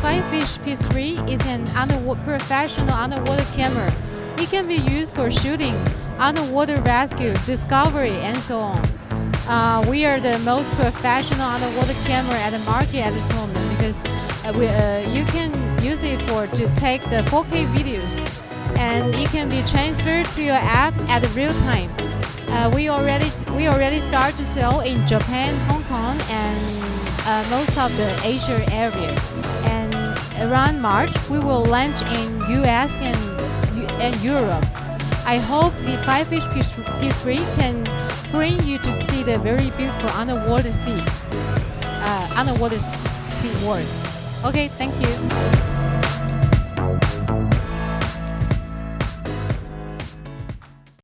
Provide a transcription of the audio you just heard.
Firefish P3 is an professional underwater camera. It can be used for shooting, underwater rescue, discovery, and so on. We are the most professional underwater camera at the market at this moment because you can use it to take the 4K videos, and it can be transferred to your app at real time. We already start to sell in Japan, Hong Kong, and most of the Asia area. And around March, we will launch in US and Europe. I hope the Firefish P3 can bring you to see the very beautiful underwater sea world. Okay, thank you.